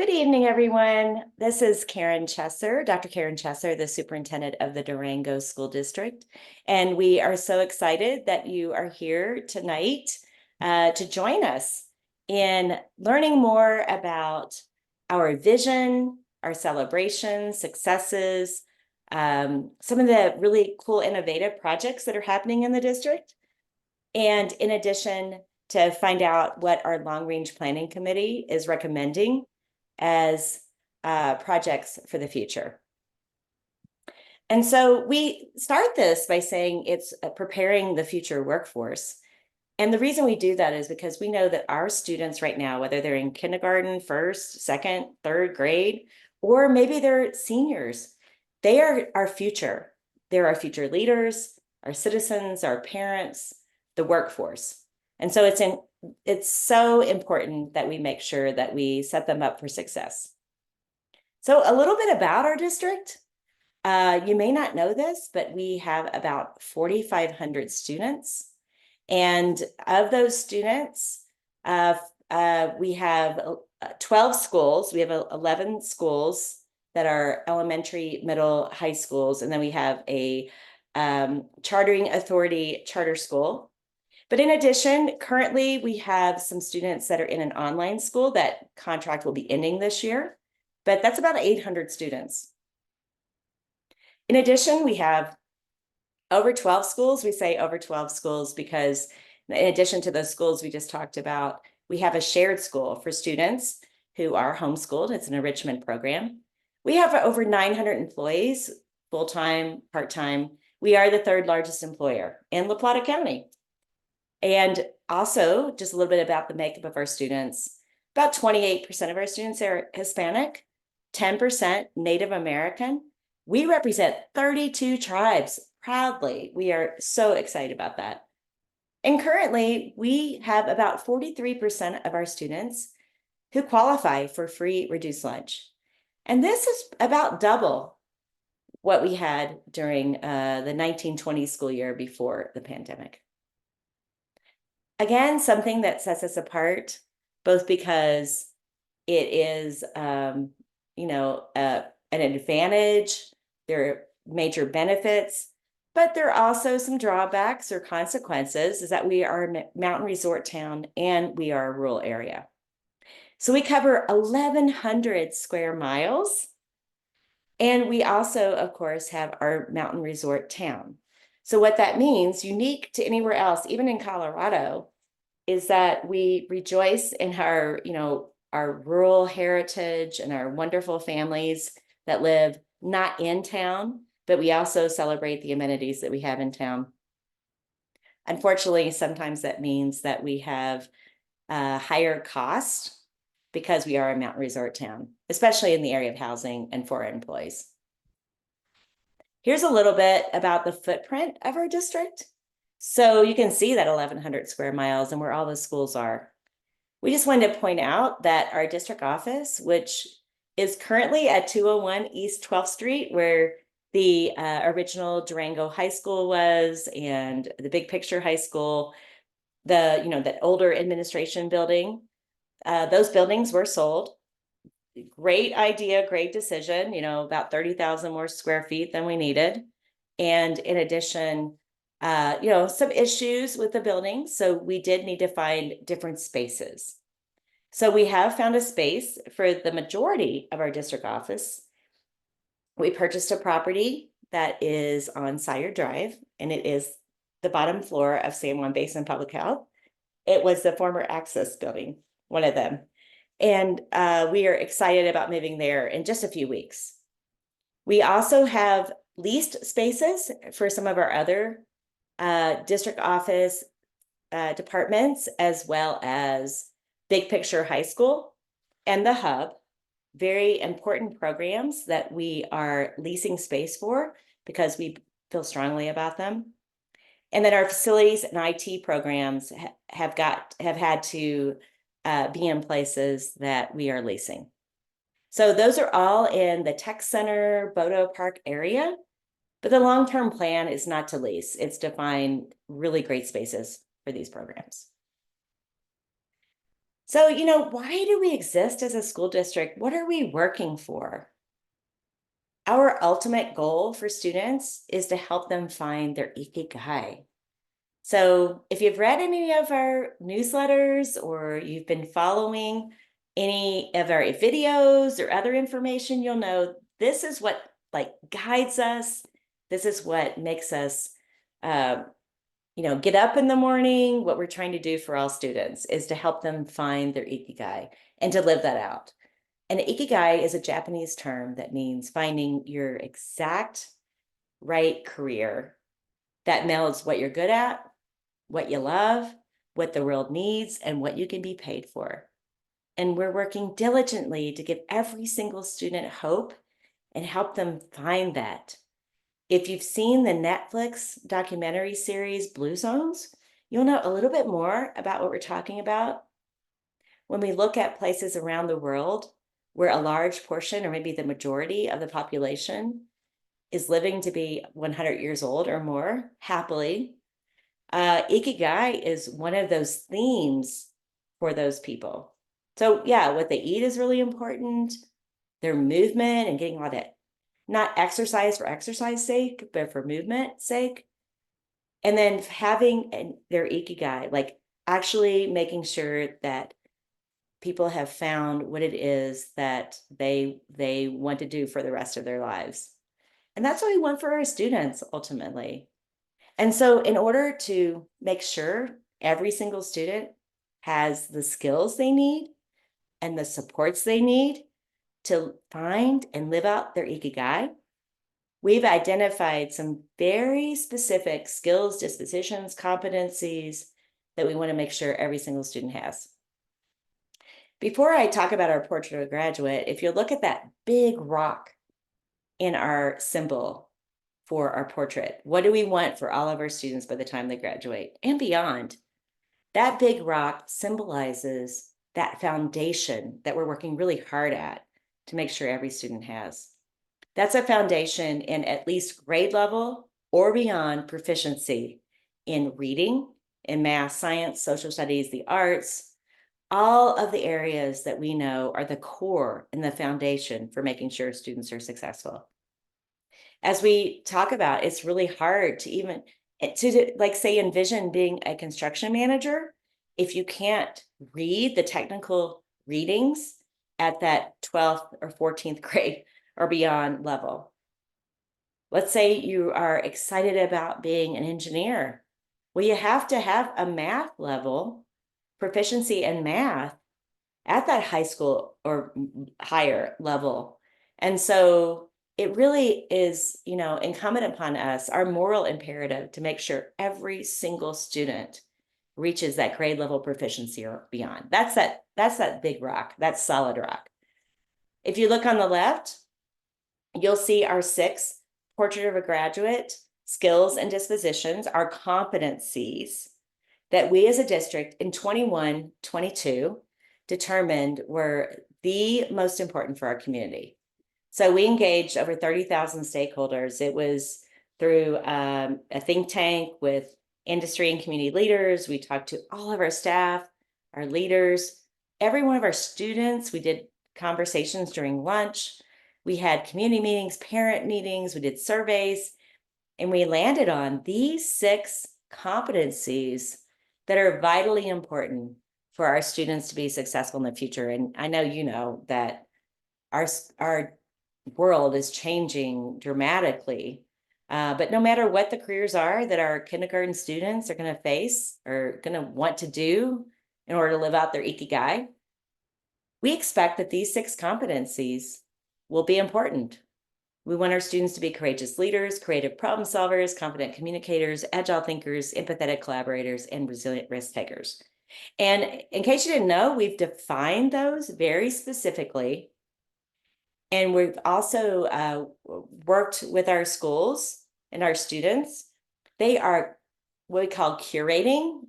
Good evening, everyone. This is Karen Cheser, Dr. Karen Cheser, the superintendent of the Durango School District. And we are so excited that you are here tonight to join us in learning more about our vision, our celebrations, successes, some of the really cool, innovative projects that are happening in the district. And in addition, to find out what our long-range planning committee is recommending as projects for the future. And so we start this by saying it's preparing the future workforce. And the reason we do that is because we know that our students right now, whether they're in kindergarten, first, second, third grade, or maybe they're seniors, they are our future. They're our future leaders, our citizens, our parents, the workforce. And so it's so important that we make sure that we set them up for success. So a little bit about our district. You may not know this, but we have about 4,500 students. And of those students, we have 12 schools. We have 11 schools that are elementary, middle, high schools. And then we have a chartering authority charter school. But in addition, currently we have some students that are in an online school. That contract will be ending this year, but that's about 800 students. In addition, we have over 12 schools. We say over 12 schools because in addition to those schools we just talked about, we have a shared school for students who are homeschooled. It's an enrichment program. We have over 900 employees, full-time, part-time. We are the third largest employer in La Plata County. And also, just a little bit about the makeup of our students. About 28% of our students are Hispanic, 10% Native American. We represent 32 tribes proudly. We are so excited about that. And currently, we have about 43% of our students who qualify for free reduced lunch. And this is about double what we had during the 1920 school year before the pandemic. Again, something that sets us apart, both because it is, an advantage, there are major benefits, but there are also some drawbacks or consequences, is that we are a mountain resort town and we are a rural area. So we cover 1,100 square miles. And we also, of course, have our mountain resort town. So what that means, unique to anywhere else, even in Colorado, is that we rejoice in our rural heritage and our wonderful families that live not in town, but we also celebrate the amenities that we have in town. Unfortunately, sometimes that means that we have higher cost because we are a mountain resort town, especially in the area of housing and for our employees. Here's a little bit about the footprint of our district. So you can see that 1,100 square miles and where all the schools are. We just wanted to point out that our district office, which is currently at 201 East 12th Street, where the original Durango High School was, and the Big Picture High School, that older administration building, those buildings were sold. Great idea, great decision, about 30,000 more square feet than we needed. And in addition, some issues with the building. So we did need to find different spaces. So we have found a space for the majority of our district office. We purchased a property that is on Sire Drive, and it is the bottom floor of San Juan Basin Public Health. It was the former Access building, one of them. And we are excited about moving there in just a few weeks. We also have leased spaces for some of our other district office departments, as well as Big Picture High School and the Hub. Very important programs that we are leasing space for because we feel strongly about them. And then our facilities and IT programs have had to be in places that we are leasing. So those are all in the Tech Center, Bodo Park area, but the long-term plan is not to lease. It's to find really great spaces for these programs. So, why do we exist as a school district? What are we working for? Our ultimate goal for students is to help them find their ikigai. So, if you've read any of our newsletters or you've been following any of our videos or other information, you'll know this is what guides us. This is what makes us uh, get up in the morning. What we're trying to do for all students is to help them find their ikigai and to live that out. And ikigai is a Japanese term that means finding your exact right career that melds what you're good at, what you love, what the world needs, and what you can be paid for. And we're working diligently to give every single student hope and help them find that. If you've seen the Netflix documentary series Blue Zones, you'll know a little bit more about what we're talking about. When we look at places around the world where a large portion, or maybe the majority of the population, is living to be 100 years old or more happily, Ikigai is one of those themes for those people. So, yeah, what they eat is really important, their movement and getting all that, not exercise for exercise sake, but for movement sake. And then having their Ikigai, like actually making sure that people have found what it is that they want to do for the rest of their lives. And that's what we want for our students ultimately. And so in order to make sure every single student has the skills they need and the supports they need to find and live out their ikigai, we've identified some very specific skills, dispositions, competencies that we want to make sure every single student has. Before I talk about our portrait of a graduate, if you look at that big rock in our symbol for our portrait, what do we want for all of our students by the time they graduate and beyond? That big rock symbolizes that foundation that we're working really hard at to make sure every student has. That's a foundation in at least grade level or beyond proficiency in reading, in math, science, social studies, the arts, all of the areas that we know are the core and the foundation for making sure students are successful. As we talk about, it's really hard to even like say envision being a construction manager if you can't read the technical readings at that 12th or 14th grade or beyond level. Let's say you are excited about being an engineer. Well, you have to have a math level, proficiency in math at that high school or higher level. And so it really is, incumbent upon us, our moral imperative, to make sure every single student reaches that grade level proficiency or beyond. That's that big rock, that's solid rock. If you look on the left, you'll see our 6 portrait of a graduate skills and dispositions, our competencies that we as a district in 21-22 determined were the most important for our community. So we engaged over 30,000 stakeholders. It was through a think tank with industry and community leaders. We talked to all of our staff, our leaders, every one of our students. We did conversations during lunch. We had community meetings, parent meetings, we did surveys, and we landed on these 6 competencies that are vitally important for our students to be successful in the future. And I know you know that our world is changing dramatically. But no matter what the careers are that our kindergarten students are going to face or going to want to do in order to live out their ikigai, we expect that these 6 competencies will be important. We want our students to be courageous leaders, creative problem solvers, confident communicators, agile thinkers, empathetic collaborators, and resilient risk takers. And in case you didn't know, we've defined those very specifically. And we've also worked with our schools and our students. They are what we call curating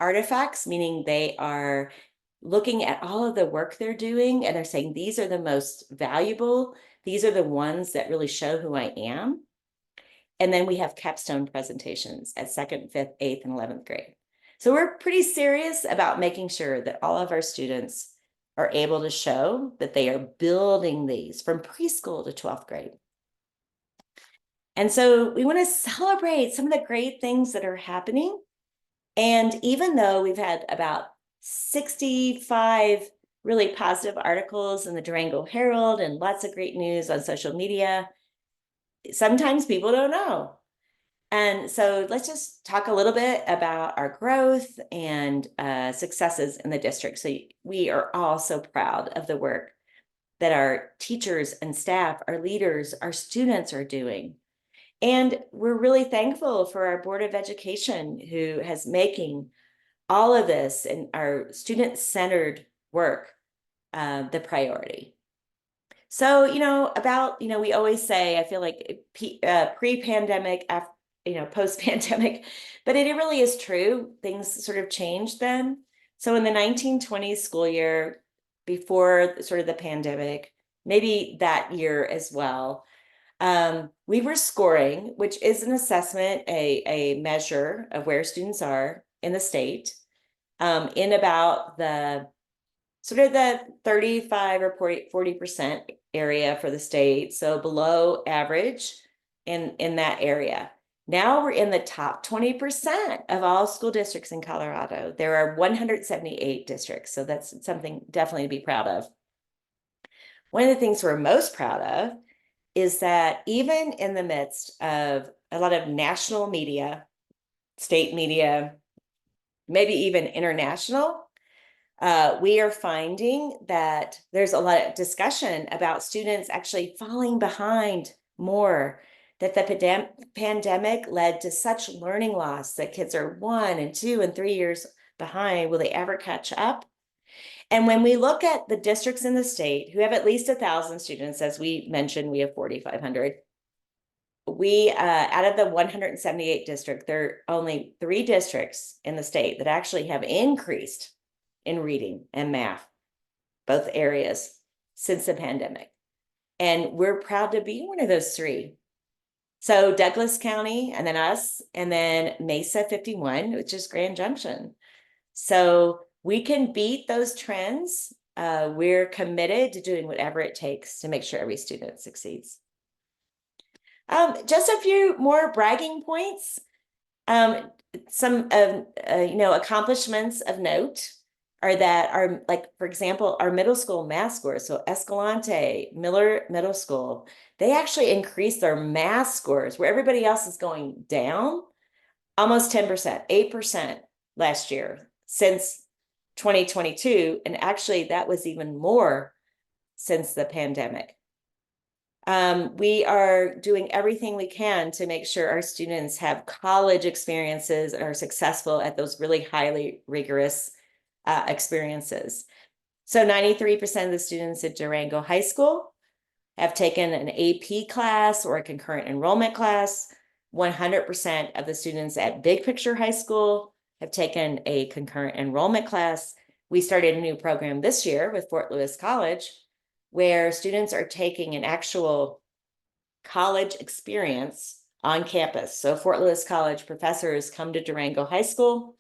artifacts, meaning they are looking at all of the work they're doing and they're saying, these are the most valuable. These are the ones that really show who I am. And then we have capstone presentations at 2nd, 5th, 8th, and 11th grade. So we're pretty serious about making sure that all of our students are able to show that they are building these from preschool to 12th grade. And so we want to celebrate some of the great things that are happening. And even though we've had about 65 really positive articles in the Durango Herald and lots of great news on social media, sometimes people don't know. And so let's just talk a little bit about our growth and successes in the district. So we are all so proud of the work that our teachers and staff, our leaders, our students are doing. And we're really thankful for our Board of Education, who has making all of this and our student-centered work the priority. So, we always say, I feel like pre-pandemic, post-pandemic, but it really is true. Things sort of changed then. So in the 1920s school year, before sort of the pandemic, maybe that year as well, we were scoring, which is an assessment, a measure of where students are in the state, in about the sort of the 35 or 40% area for the state, so below average in that area. Now we're in the top 20% of all school districts in Colorado. There are 178 districts, so that's something definitely to be proud of. One of the things we're most proud of is that even in the midst of a lot of national media, state media, maybe even international, we are finding that there's a lot of discussion about students actually falling behind more, that the pandemic led to such learning loss that kids are 1 and 2 and 3 years behind. Will they ever catch up? And when we look at the districts in the state who have at least 1,000 students, as we mentioned, we have 4,500. We, out of the 178 districts, there are only 3 districts in the state that actually have increased in reading and math, both areas, since the pandemic. And we're proud to be one of those 3. So Douglas County, and then us, and then Mesa 51, which is Grand Junction. So we can beat those trends. We're committed to doing whatever it takes to make sure every student succeeds. Just a few more bragging points. Some accomplishments of note are that for example, our middle school math scores, so Escalante, Miller Middle School, they actually increased their math scores where everybody else is going down almost 10%, 8% last year since 2022. And actually that was even more since the pandemic. We are doing everything we can to make sure our students have college experiences and are successful at those really highly rigorous experiences. So 93% of the students at Durango High School have taken an AP class or a concurrent enrollment class. 100% of the students at Big Picture High School have taken a concurrent enrollment class. We started a new program this year with Fort Lewis College, where students are taking an actual college experience on campus. So Fort Lewis College professors come to Durango High School,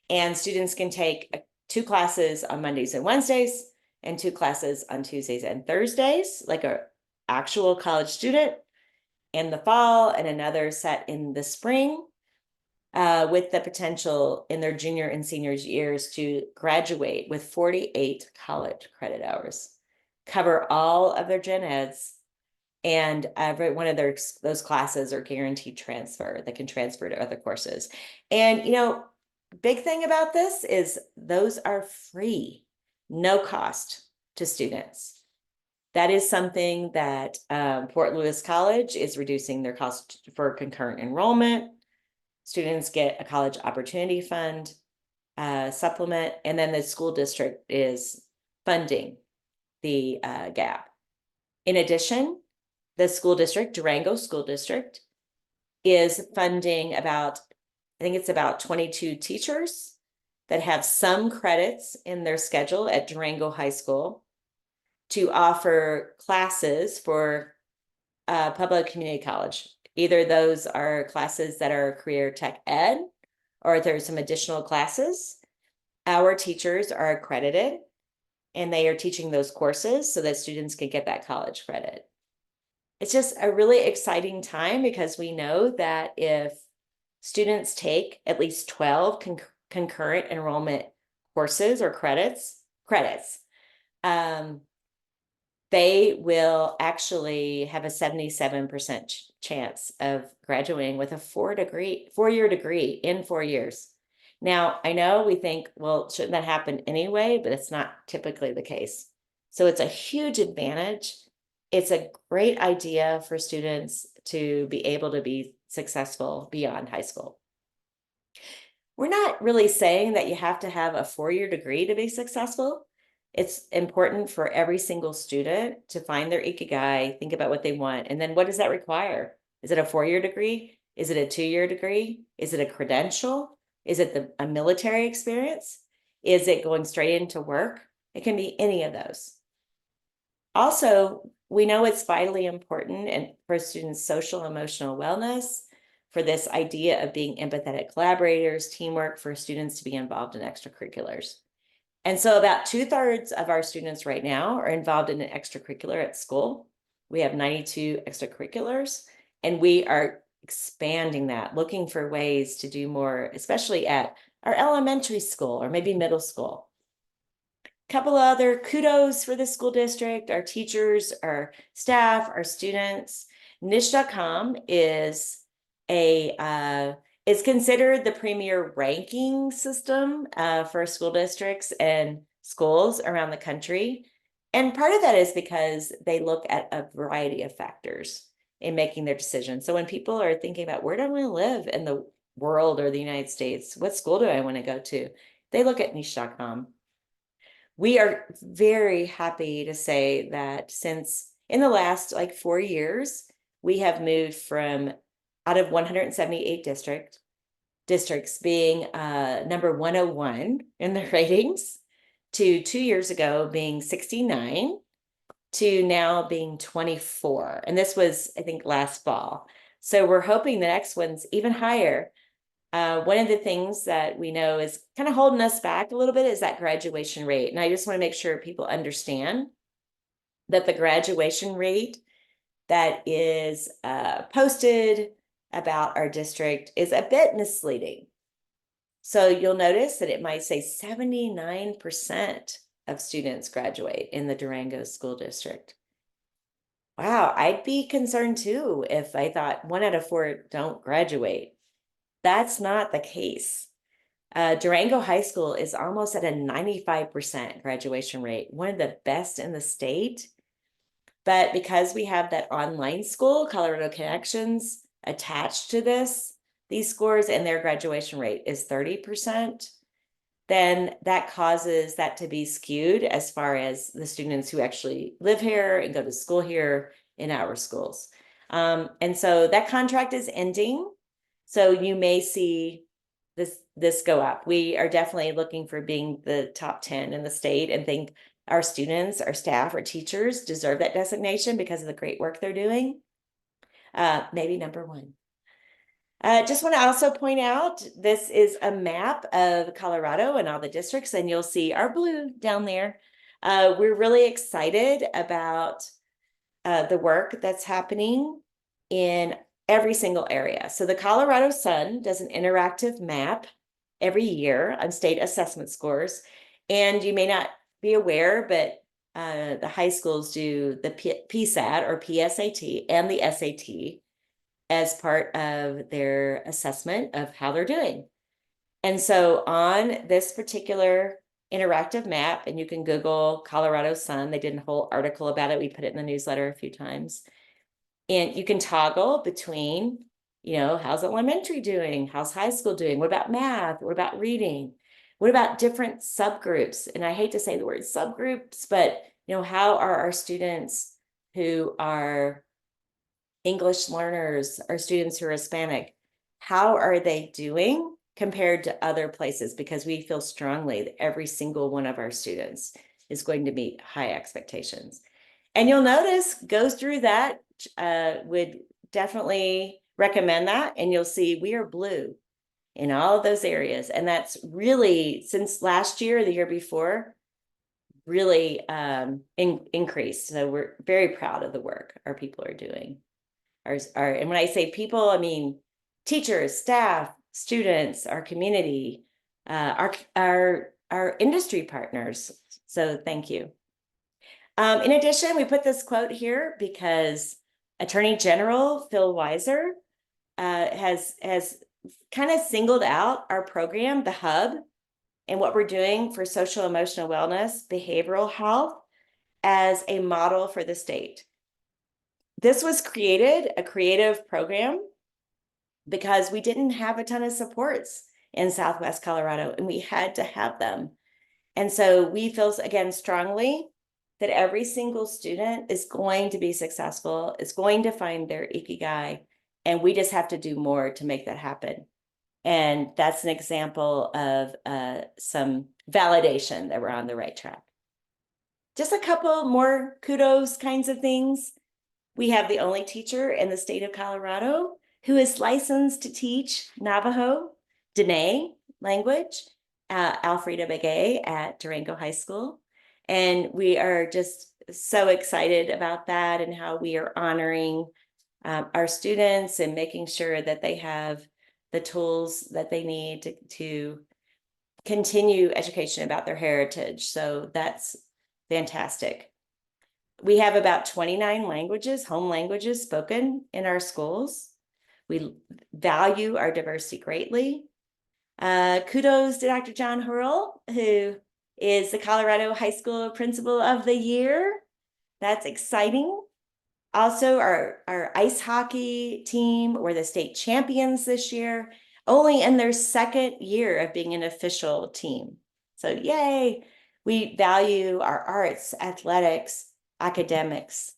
and students can take 2 classes on Mondays and Wednesdays and 2 classes on Tuesdays and Thursdays, like an actual college student in the fall, and another set in the spring, with the potential in their junior and senior years to graduate with 48 college credit hours, cover all of their gen eds, and every one of those classes are guaranteed transfer. They can transfer to other courses. And big thing about this is those are free, no cost to students. That is something that Fort Lewis College is reducing their cost for concurrent enrollment. Students get a college opportunity fund supplement, and then the school district is funding the gap. In addition, the school district, Durango School District, is funding I think it's about 22 teachers that have some credits in their schedule at Durango High School to offer classes for public community college. Either those are classes that are career tech ed, or if there's some additional classes, our teachers are accredited and they are teaching those courses so that students can get that college credit. It's just a really exciting time because we know that if students take at least 12 concurrent enrollment courses or credits, they will actually have a 77% chance of graduating with a four-year degree in 4 years. Now, I know we think, well, shouldn't that happen anyway? But it's not typically the case. So it's a huge advantage. It's a great idea for students to be able to be successful beyond high school. We're not really saying that you have to have a 4-year degree to be successful. It's important for every single student to find their ikigai, think about what they want, and then what does that require? Is it a 4-year degree? Is it a 2-year degree? Is it a credential? Is it a military experience? Is it going straight into work? It can be any of those. Also, we know it's vitally important and for students' social emotional wellness, for this idea of being empathetic collaborators, teamwork, for students to be involved in extracurriculars. And so about 2/3 of our students right now are involved in an extracurricular at school. We have 92 extracurriculars, and we are expanding that, looking for ways to do more, especially at our elementary school or maybe middle school. Couple other kudos for the school district, our teachers, our staff, our students. Niche.com is considered the premier ranking system for school districts and schools around the country. And part of that is because they look at a variety of factors in making their decisions. So when people are thinking about where do I want to live in the world or the United States, what school do I want to go to, they look at niche.com. We are very happy to say that since in the last like 4 years, we have moved from out of 178 districts being number 101 in the ratings to 2 years ago being 69 to now being 24. And this was, I think, last fall. So we're hoping the next one's even higher. One of the things that we know is kind of holding us back a little bit is that graduation rate. And I just want to make sure people understand that the graduation rate that is posted about our district is a bit misleading. So you'll notice that it might say 79% of students graduate in the Durango School District. Wow, I'd be concerned too if I thought 1 out of 4 don't graduate. That's not the case. Durango High School is almost at a 95% graduation rate, one of the best in the state. But because we have that online school, Colorado Connections, attached to these scores, and their graduation rate is 30%, then that causes that to be skewed as far as the students who actually live here and go to school here in our schools. And so that contract is ending. So you may see this go up. We are definitely looking for being the top 10 in the state and think our students, our staff, our teachers deserve that designation because of the great work they're doing. Maybe number 1. Just want to also point out, this is a map of Colorado and all the districts, and you'll see our blue down there. We're really excited about the work that's happening in every single area. So the Colorado Sun does an interactive map every year on state assessment scores. And you may not be aware, but the high schools do the PSAT or PSAT and the SAT as part of their assessment of how they're doing. And so on this particular interactive map, and you can Google Colorado Sun, they did a whole article about it. We put it in the newsletter a few times. And you can toggle between, how's elementary doing? How's high school doing? What about math? What about reading? What about different subgroups? And I hate to say the word subgroups, but, how are our students who are English learners, our students who are Hispanic, how are they doing compared to other places? Because we feel strongly that every single one of our students is going to meet high expectations. And you'll notice, go through that, would definitely recommend that. And you'll see we are blue. in all of those areas. And that's really, since last year, the year before, really increased. So we're very proud of the work our people are doing. And when I say people, I mean teachers, staff, students, our community, our industry partners. So thank you. In addition, we put this quote here because Attorney General Phil Weiser has kind of singled out our program, the Hub, and what we're doing for social emotional wellness, behavioral health, as a model for the state. This was a creative program, because we didn't have a ton of supports in Southwest Colorado, and we had to have them. And so we feel, again, strongly that every single student is going to be successful, is going to find their ikigai, and we just have to do more to make that happen. And that's an example of some validation that we're on the right track. Just a couple more kudos kinds of things. We have the only teacher in the state of Colorado who is licensed to teach Navajo, Dene language, Alfreda Begay at Durango High School. And we are just so excited about that and how we are honoring our students and making sure that they have the tools that they need to continue education about their heritage. So that's fantastic. We have about 29 languages, home languages spoken in our schools. We value our diversity greatly. Kudos to Dr. John Hurl, who is the Colorado High School Principal of the Year. That's exciting. Also, our ice hockey team were the state champions this year, only in their second year of being an official team. So yay, we value our arts, athletics, academics.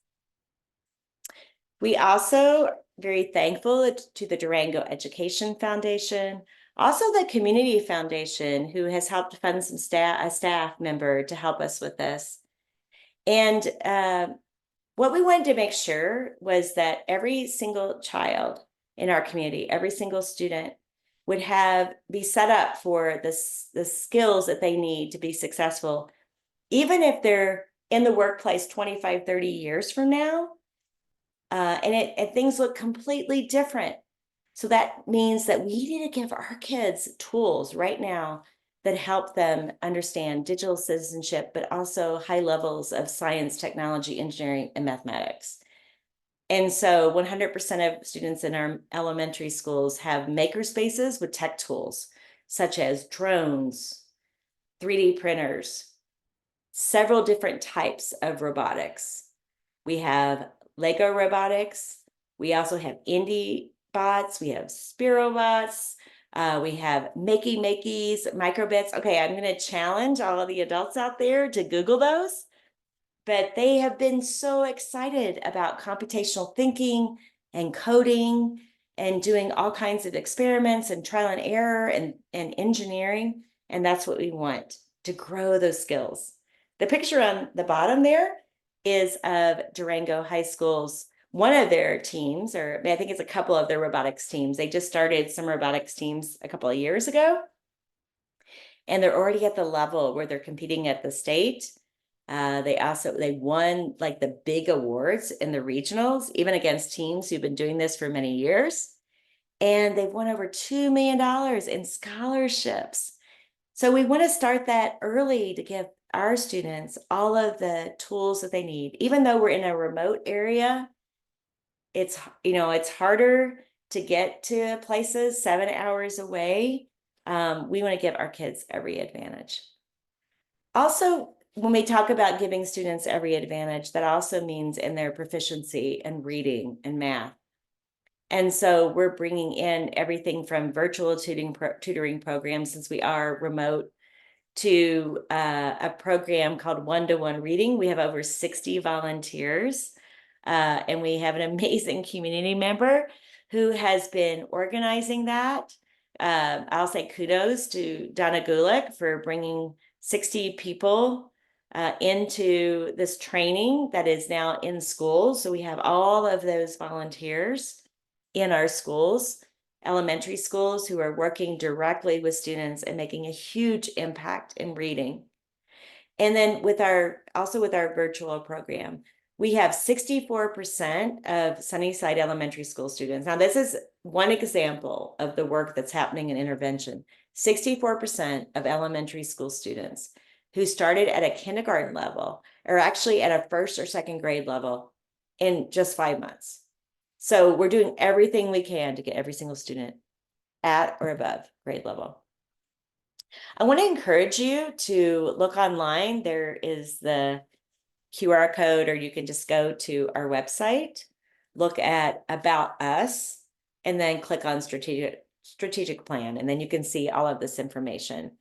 We also very thankful to the Durango Education Foundation, also the Community Foundation, who has helped fund some a staff member to help us with this. And what we wanted to make sure was that every single child in our community, every single student would be set up for the skills that they need to be successful, even if they're in the workplace 25, 30 years from now. And things look completely different. So that means that we need to give our kids tools right now that help them understand digital citizenship, but also high levels of science, technology, engineering, and mathematics. And so 100% of students in our elementary schools have maker spaces with tech tools, such as drones, 3D printers, several different types of robotics. We have Lego robotics. We also have Indie bots. We have Spiro bots. We have Makey's, Microbits. Okay, I'm going to challenge all of the adults out there to Google those. But they have been so excited about computational thinking and coding and doing all kinds of experiments and trial and error and engineering. And that's what we want, to grow those skills. The picture on the bottom there is of Durango High School's one of their teams, or I think it's a couple of their robotics teams. They just started some robotics teams a couple of years ago, and they're already at the level where they're competing at the state. They won like the big awards in the regionals, even against teams who've been doing this for many years. And they've won over $2 million in scholarships. So we want to start that early to give our students all of the tools that they need. Even though we're in a remote area, it's harder to get to places 7 hours away. We want to give our kids every advantage. Also, when we talk about giving students every advantage, that also means in their proficiency in reading and math. And so we're bringing in everything from virtual tutoring programs, since we are remote, to a program called one-to-one reading. We have over 60 volunteers, and we have an amazing community member who has been organizing that. I'll say kudos to Donna Gulick for bringing 60 people into this training that is now in schools. So we have all of those volunteers in our schools elementary schools who are working directly with students and making a huge impact in reading. And then with our virtual program, we have 64% of Sunnyside Elementary School students. Now, this is one example of the work that's happening in intervention. 64% of elementary school students who started at a kindergarten level are actually at a first or second grade level in just 5 months. So we're doing everything we can to get every single student at or above grade level. I want to encourage you to look online. There is the QR code, or you can just go to our website, look at About Us, and then click on strategic plan, and then you can see all of this information.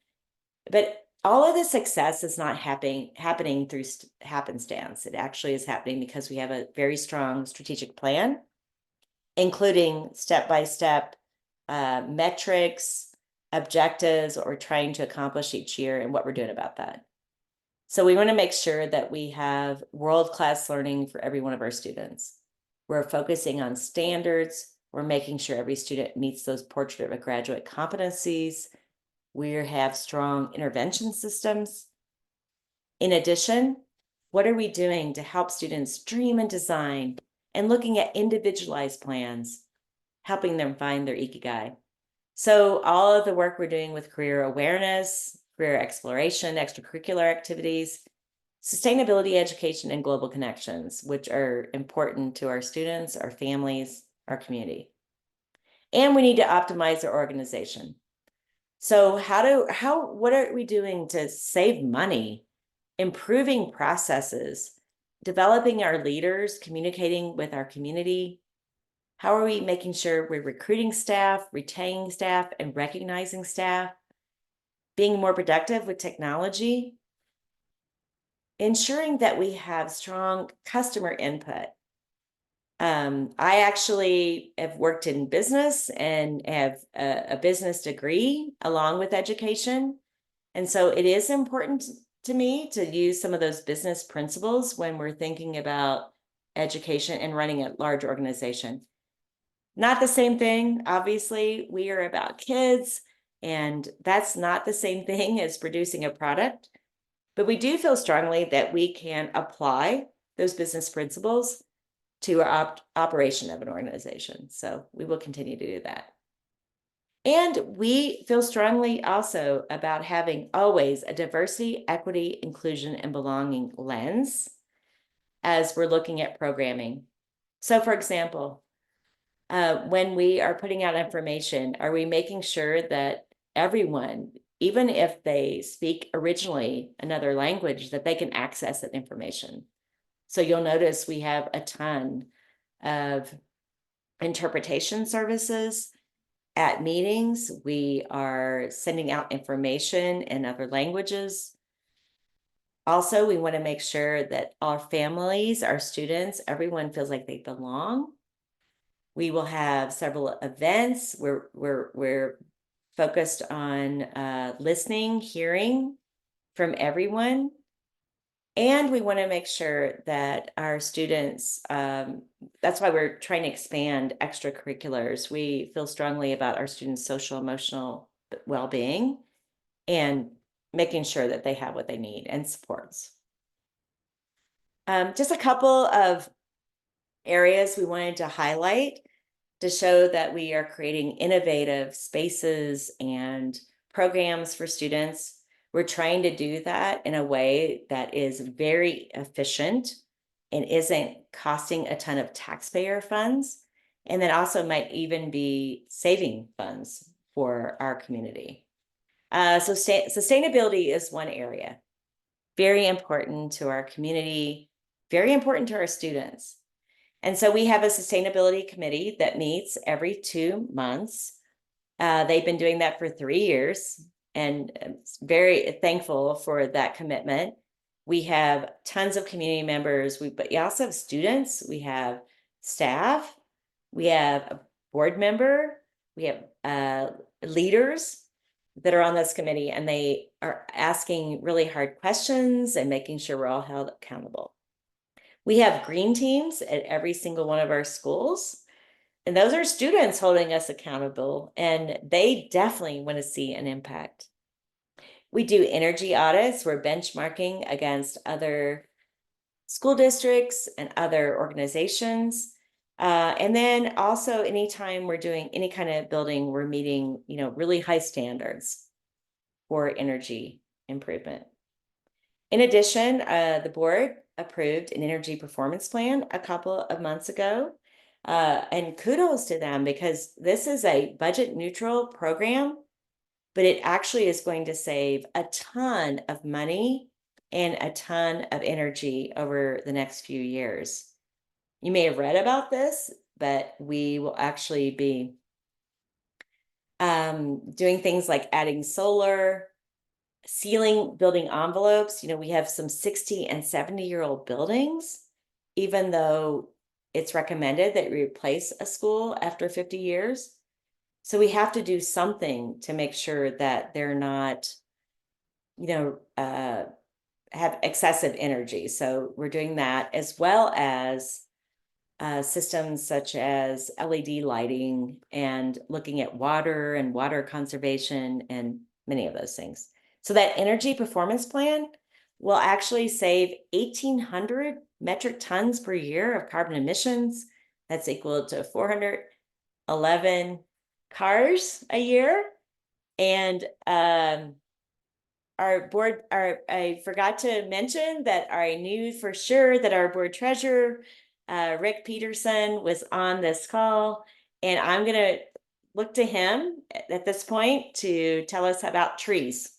But all of the success is not happening through happenstance. It actually is happening because we have a very strong strategic plan, including step-by-step metrics, objectives, what we're trying to accomplish each year, and what we're doing about that. So we want to make sure that we have world-class learning for every one of our students. We're focusing on standards. We're making sure every student meets those portrait of a graduate competencies. We have strong intervention systems. In addition, what are we doing to help students dream and design, and looking at individualized plans, helping them find their ikigai? So all of the work we're doing with career awareness, career exploration, extracurricular activities, sustainability education, and global connections, which are important to our students, our families, our community. And we need to optimize our organization. So what are we doing to save money, improving processes, developing our leaders, communicating with our community? How are we making sure we're recruiting staff, retaining staff, and recognizing staff? Being more productive with technology? Ensuring that we have strong customer input. I actually have worked in business and have a business degree along with education. And so it is important to me to use some of those business principles when we're thinking about education and running a large organization. Not the same thing. Obviously, we are about kids, and that's not the same thing as producing a product. But we do feel strongly that we can apply those business principles to our operation of an organization. So we will continue to do that. And we feel strongly also about having always a diversity, equity, inclusion, and belonging lens as we're looking at programming. So for example, when we are putting out information, are we making sure that everyone, even if they speak originally another language, that they can access that information? So you'll notice we have a ton of interpretation services at meetings. We are sending out information in other languages. Also, we want to make sure that our families, our students, everyone feels like they belong. We will have several events. We're focused on listening, hearing from everyone. And we want to make sure that our students, that's why we're trying to expand extracurriculars. We feel strongly about our students' social, emotional well-being and making sure that they have what they need and supports. Just a couple of areas we wanted to highlight to show that we are creating innovative spaces and programs for students. We're trying to do that in a way that is very efficient and isn't costing a ton of taxpayer funds, and then also might even be saving funds for our community. So sustainability is one area, very important to our community, very important to our students. And so we have a sustainability committee that meets every 2 months. They've been doing that for 3 years, and very thankful for that commitment. We have tons of community members, but we also have students, we have staff, we have a board member, we have leaders that are on this committee, and they are asking really hard questions and making sure we're all held accountable. We have green teams at every single one of our schools. And those are students holding us accountable, and they definitely want to see an impact. We do energy audits. We're benchmarking against other school districts and other organizations. And then also anytime we're doing any kind of building, we're meeting, really high standards for energy improvement. In addition, the board approved an energy performance plan a couple of months ago. And kudos to them, because this is a budget neutral program, but it actually is going to save a ton of money and a ton of energy over the next few years. You may have read about this, but we will actually be doing things like adding solar, sealing building envelopes. We have some 60 and 70-year-old buildings, even though it's recommended that we replace a school after 50 years. So we have to do something to make sure that they're not, have excessive energy. So we're doing that, as well as systems such as LED lighting and looking at water and water conservation and many of those things. So that energy performance plan will actually save 1,800 metric tons per year of carbon emissions. That's equal to 411 cars a year. And I forgot to mention that I knew for sure that our board treasurer, Rick Peterson, was on this call, and I'm going to look to him at this point to tell us about trees.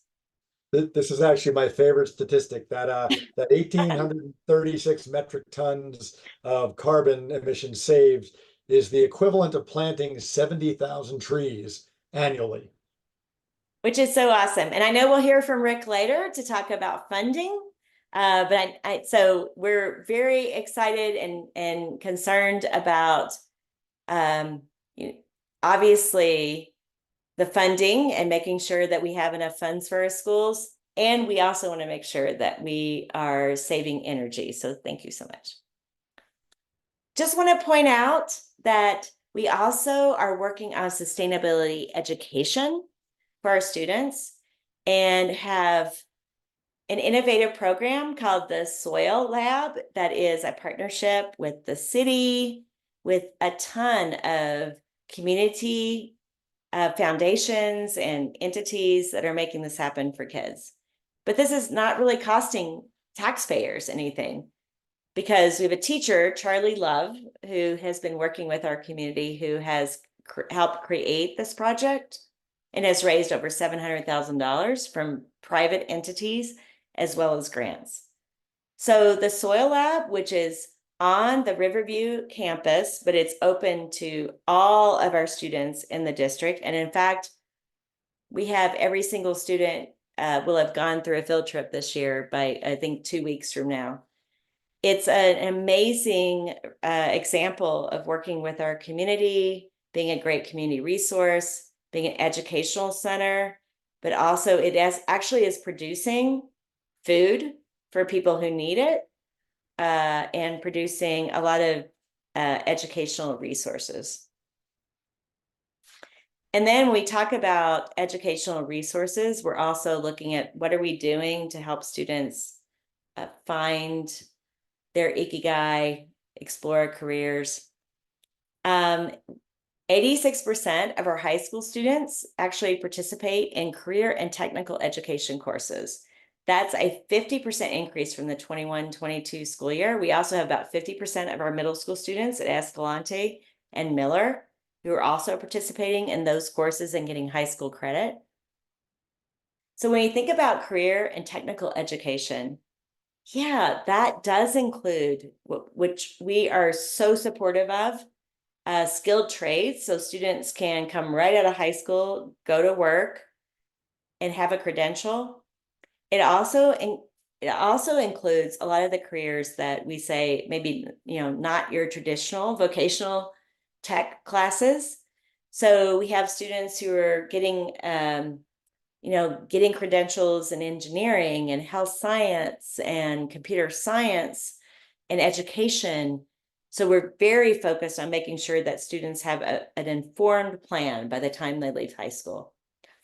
This is actually my favorite statistic, that 1,836 metric tons of carbon emissions saved is the equivalent of planting 70,000 trees annually. Which is so awesome. And I know we'll hear from Rick later to talk about funding. So we're very excited and concerned about obviously the funding and making sure that we have enough funds for our schools. And we also want to make sure that we are saving energy. So thank you so much. Just want to point out that we also are working on sustainability education for our students, and have an innovative program called the Soil Lab that is a partnership with the city, with a ton of community foundations and entities that are making this happen for kids. But this is not really costing taxpayers anything, because we have a teacher, Charlie Love, who has been working with our community, who has helped create this project and has raised over $700,000 from private entities as well as grants. So the Soil Lab, which is on the Riverview campus, but it's open to all of our students in the district. And in fact, we have every single student will have gone through a field trip this year by, I think, 2 weeks from now. It's an amazing example of working with our community, being a great community resource, being an educational center, but also it actually is producing food for people who need it, and producing a lot of educational resources. And then when we talk about educational resources, we're also looking at what are we doing to help students find their ikigai, explore careers. 86% of our high school students actually participate in career and technical education courses. That's a 50% increase from the 21-22 school year. We also have about 50% of our middle school students at Escalante and Miller who are also participating in those courses and getting high school credit. So when you think about career and technical education, yeah, that does include, which we are so supportive of, skilled trades. So students can come right out of high school, go to work, and have a credential. It also includes a lot of the careers that we say maybe, not your traditional vocational tech classes. So we have students who are getting credentials in engineering and health science and computer science and education. So we're very focused on making sure that students have an informed plan by the time they leave high school.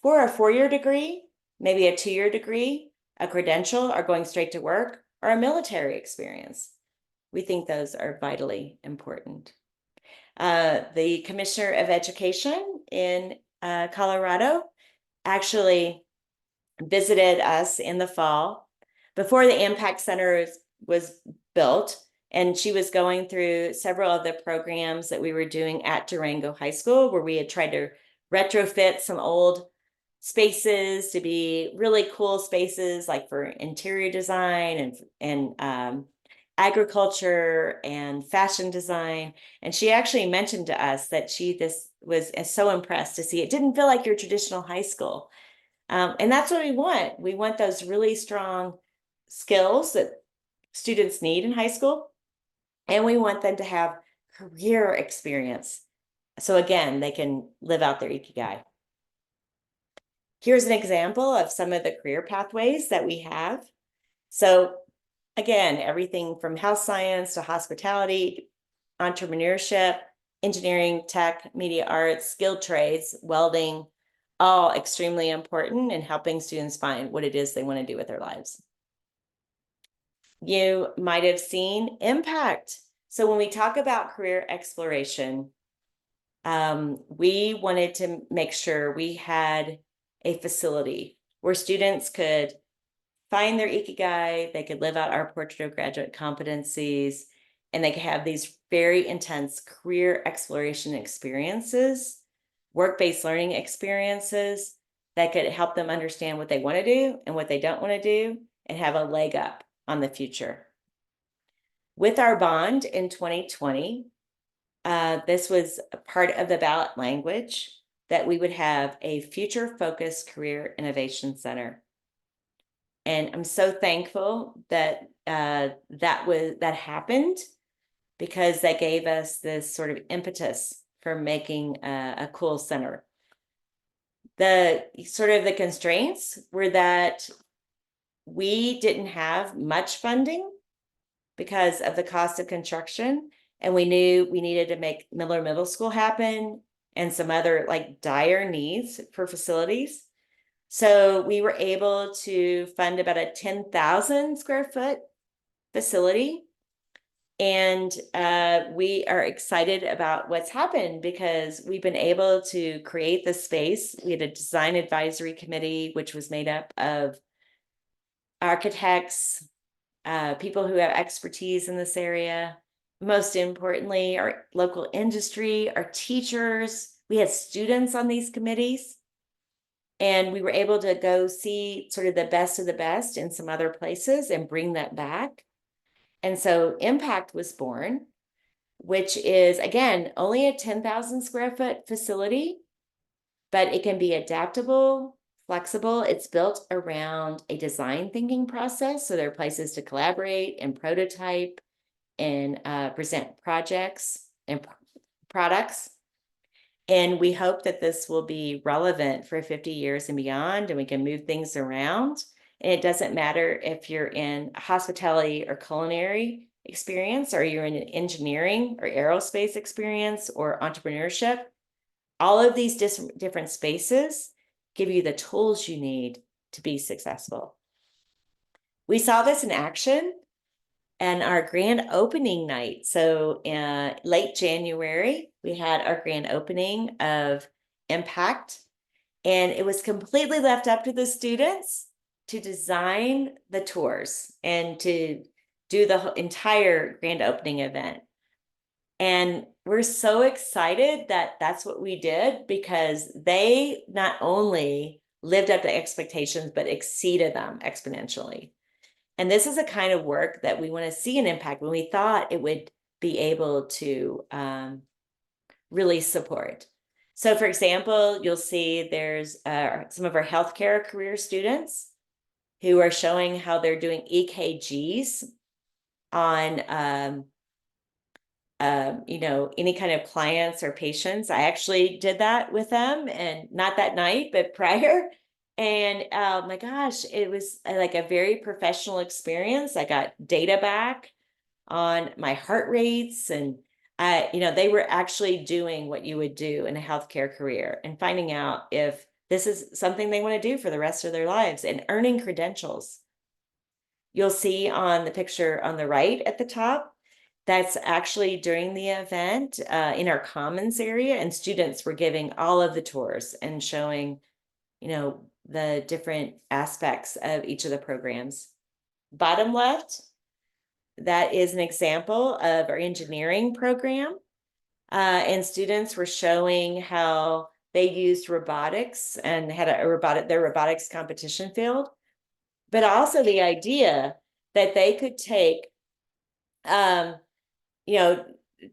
For a 4-year degree, maybe a 2-year degree, a credential, or going straight to work, or a military experience. We think those are vitally important. The Commissioner of Education in Colorado actually visited us in the fall before the Impact Center was built. And she was going through several of the programs that we were doing at Durango High School, where we had tried to retrofit some old spaces to be really cool spaces, like for interior design and agriculture and fashion design. And she actually mentioned to us that this was so impressed to see it didn't feel like your traditional high school. And that's what we want. We want those really strong skills that students need in high school. And we want them to have career experience. So again, they can live out their ikigai. Here's an example of some of the career pathways that we have. So again, everything from health science to hospitality, entrepreneurship, engineering, tech, media arts, skilled trades, welding, all extremely important in helping students find what it is they want to do with their lives. You might have seen impact. So when we talk about career exploration, we wanted to make sure we had a facility where students could find their ikigai, they could live out our portrait of graduate competencies, and they could have these very intense career exploration experiences, work-based learning experiences that could help them understand what they want to do and what they don't want to do and have a leg up on the future. With our bond in 2020, this was a part of the ballot language that we would have a future-focused career innovation center. And I'm so thankful that that happened, because that gave us this sort of impetus for making a cool center. The constraints were that we didn't have much funding because of the cost of construction, and we knew we needed to make Miller Middle School happen and some other like dire needs for facilities. So we were able to fund about a 10,000 square foot facility. And we are excited about what's happened, because we've been able to create the space. We had a design advisory committee, which was made up of architects, people who have expertise in this area. Most importantly, our local industry, our teachers. We had students on these committees. And we were able to go see sort of the best of the best in some other places and bring that back. And so Impact was born, which is, again, only a 10,000 square foot facility, but it can be adaptable, flexible. It's built around a design thinking process. So there are places to collaborate and prototype and present projects and products. And we hope that this will be relevant for 50 years and beyond, and we can move things around. And it doesn't matter if you're in hospitality or culinary experience, or you're in an engineering or aerospace experience or entrepreneurship. All of these different spaces give you the tools you need to be successful. We saw this in action and our grand opening night. So late January, we had our grand opening of Impact, and it was completely left up to the students to design the tours and to do the entire grand opening event. And we're so excited that that's what we did, because they not only lived up to expectations, but exceeded them exponentially. And this is a kind of work that we want to see an impact when we thought it would be able to really support. So for example, you'll see there's some of our healthcare career students who are showing how they're doing EKGs on any kind of clients or patients. I actually did that with them, and not that night, but prior. And oh my gosh, it was like a very professional experience. I got data back on my heart rates, and they were actually doing what you would do in a healthcare career and finding out if this is something they want to do for the rest of their lives and earning credentials. You'll see on the picture on the right at the top, that's actually during the event in our commons area, and students were giving all of the tours and showing, the different aspects of each of the programs. Bottom left, that is an example of our engineering program. And students were showing how they used robotics and had their robotics competition field, but also the idea that they could take,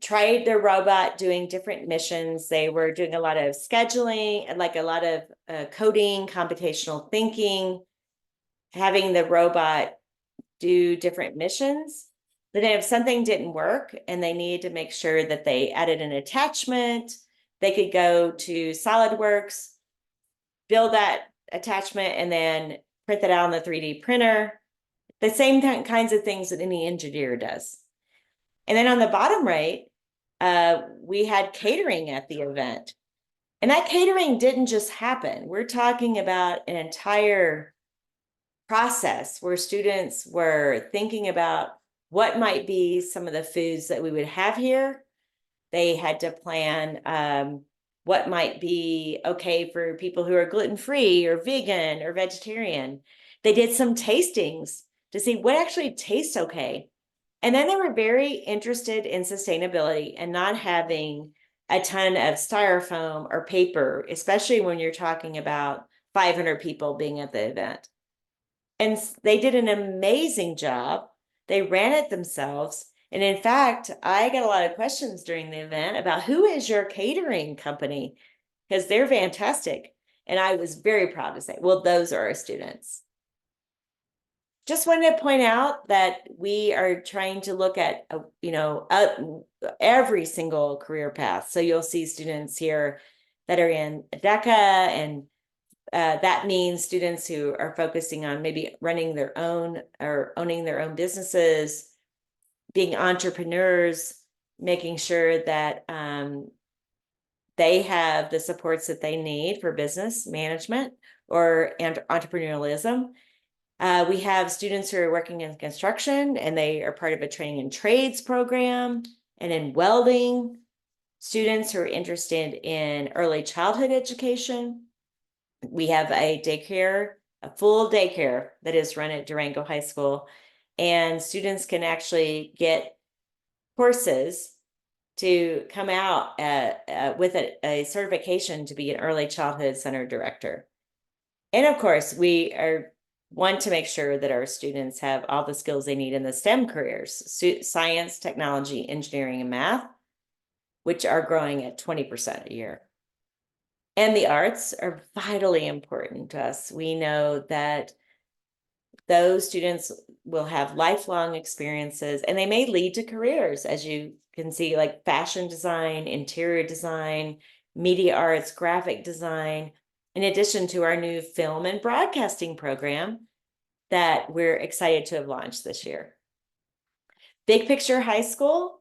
tried their robot doing different missions. They were doing a lot of scheduling and like a lot of coding, computational thinking, having the robot do different missions. But then if something didn't work and they needed to make sure that they added an attachment, they could go to SolidWorks, build that attachment, and then print that out on the 3D printer. The same kinds of things that any engineer does. And then on the bottom right, we had catering at the event. And that catering didn't just happen. We're talking about an entire process where students were thinking about what might be some of the foods that we would have here. They had to plan what might be okay for people who are gluten-free or vegan or vegetarian. They did some tastings to see what actually tastes okay. And then they were very interested in sustainability and not having a ton of styrofoam or paper, especially when you're talking about 500 people being at the event. And they did an amazing job. They ran it themselves. And in fact, I got a lot of questions during the event about who is your catering company, because they're fantastic. And I was very proud to say, well, those are our students. Just wanted to point out that we are trying to look at, every single career path. So you'll see students here that are in DECA, and that means students who are focusing on maybe running their own or owning their own businesses, being entrepreneurs, making sure that they have the supports that they need for business management or entrepreneurialism. We have students who are working in construction, and they are part of a training in trades program, and in welding, students who are interested in early childhood education. We have a full daycare that is run at Durango High School, and students can actually get courses to come out with a certification to be an early childhood center director. And of course, we want to make sure that our students have all the skills they need in the STEM careers, science, technology, engineering, and math, which are growing at 20% a year. And the arts are vitally important to us. We know that those students will have lifelong experiences, and they may lead to careers, as you can see, like fashion design, interior design, media arts, graphic design, in addition to our new film and broadcasting program that we're excited to have launched this year. Big Picture High School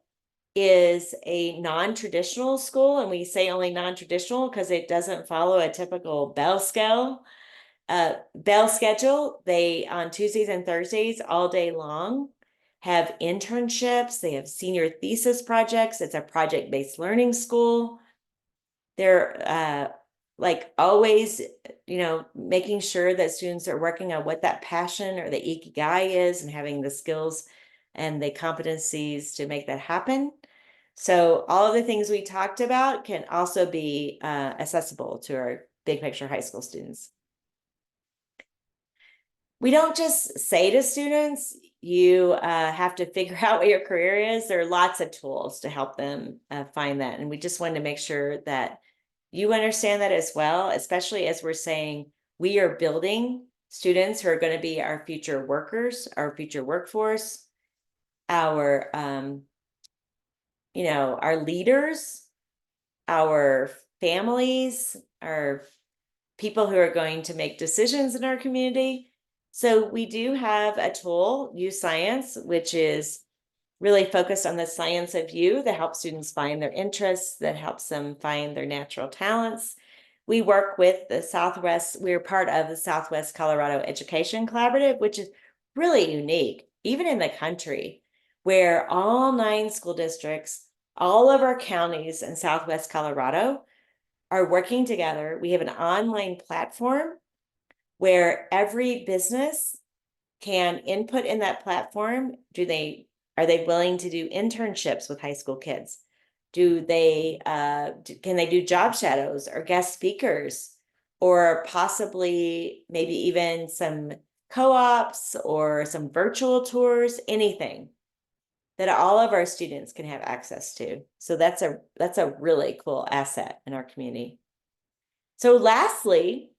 is a non-traditional school, and we say only non-traditional because it doesn't follow a typical bell schedule. They, on Tuesdays and Thursdays all day long, have internships. They have senior thesis projects. It's a project-based learning school. They're like always, making sure that students are working on what that passion or the ikigai is and having the skills and the competencies to make that happen. So all of the things we talked about can also be accessible to our Big Picture High School students. We don't just say to students, you have to figure out what your career is. There are lots of tools to help them find that. And we just wanted to make sure that you understand that as well, especially as we're saying we are building students who are going to be our future workers, our future workforce, our our leaders, our families, our people who are going to make decisions in our community. So we do have a tool, Use Science, which is really focused on the science of you that helps students find their interests, that helps them find their natural talents. We work with the Southwest, we're part of the Southwest Colorado Education Collaborative, which is really unique, even in the country, where all 9 school districts, all of our counties in Southwest Colorado are working together. We have an online platform where every business can input in that platform. Are they willing to do internships with high school kids? Can they do job shadows or guest speakers, or possibly maybe even some co-ops or some virtual tours, anything that all of our students can have access to. So that's a really cool asset in our community. So lastly,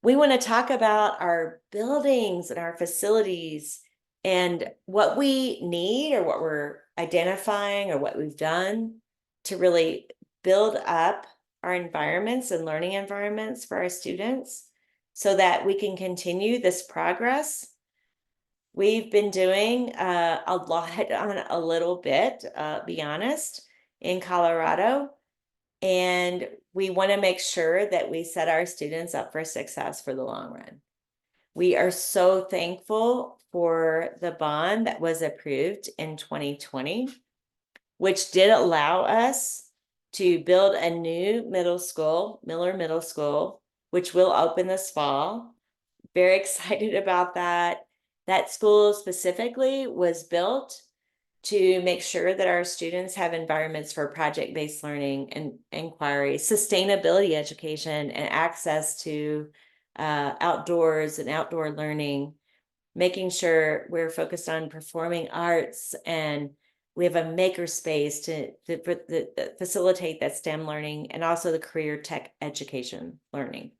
we want to talk about our buildings and our facilities and what we need or what we're identifying or what we've done to really build up our environments and learning environments for our students so that we can continue this progress. We've been doing a lot on a little bit, be honest, in Colorado. And we want to make sure that we set our students up for success for the long run. We are so thankful for the bond that was approved in 2020, which did allow us to build a new middle school, Miller Middle School, which will open this fall. Very excited about that. That school specifically was built to make sure that our students have environments for project-based learning and inquiry, sustainability education, and access to outdoors and outdoor learning, making sure we're focused on performing arts, and we have a maker space to facilitate that STEM learning and also the career tech education learning.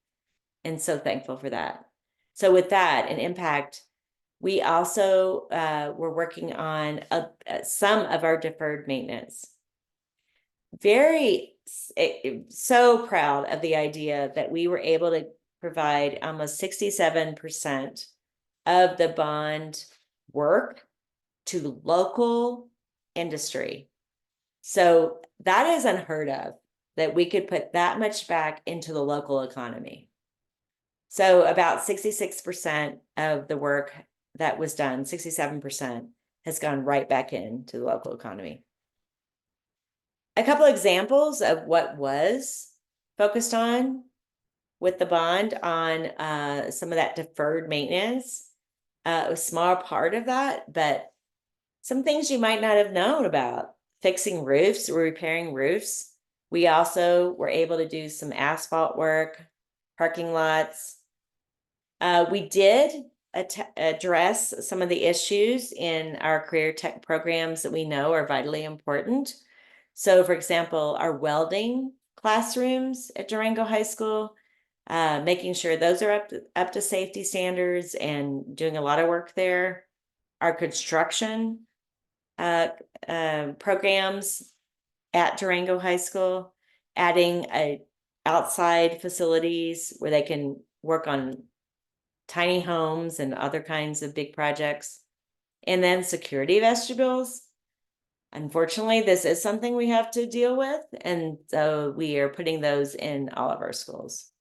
And so thankful for that. So with that, an impact, we also were working on some of our deferred maintenance. So proud of the idea that we were able to provide almost 67% of the bond work to local industry. So that is unheard of, that we could put that much back into the local economy. So about 66% of the work that was done, 67%, has gone right back into the local economy. A couple examples of what was focused on with the bond on some of that deferred maintenance. A small part of that, but some things you might not have known about: fixing roofs or repairing roofs. We also were able to do some asphalt work, parking lots. We did address some of the issues in our career tech programs that we know are vitally important. So, for example, our welding classrooms at Durango High School, making sure those are up to safety standards and doing a lot of work there. Our construction programs at Durango High School, adding outside facilities where they can work on tiny homes and other kinds of big projects. And then security vestibules. Unfortunately, this is something we have to deal with, and so we are putting those in all of our schools.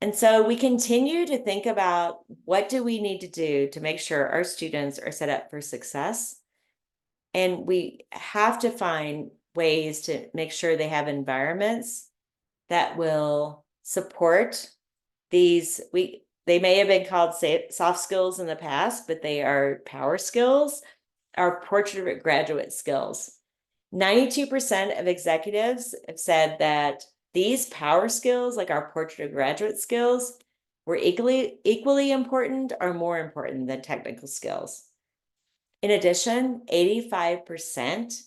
And so we continue to think about, what do we need to do to make sure our students are set up for success? And we have to find ways to make sure they have environments that will support these. They may have been called soft skills in the past, but they are power skills, our portrait graduate skills. 92% of executives have said that these power skills, like our portrait graduate skills, were equally important or more important than technical skills. In addition, 85%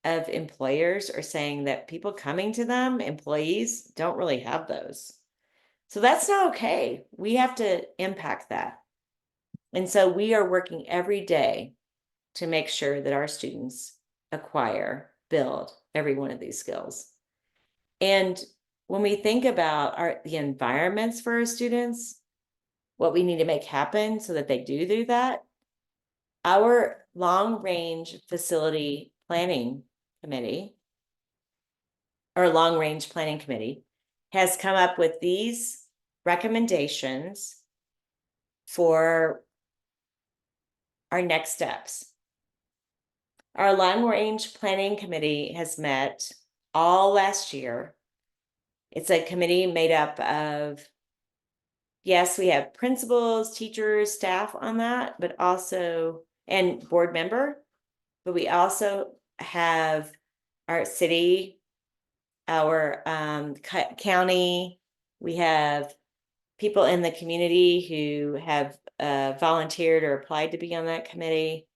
of employers are saying that people coming to them, employees, don't really have those. So that's not okay. We have to impact that. And so we are working every day to make sure that our students acquire, build every one of these skills. And when we think about the environments for our students, what we need to make happen so that they do that, Our long-range facility planning committee, or long-range planning committee, has come up with these recommendations for our next steps. Our long-range planning committee has met all last year. It's a committee made up of, yes, we have principals, teachers, staff on that, but also, and board member, but we also have our city, our county, we have people in the community who have volunteered or applied to be on that committee,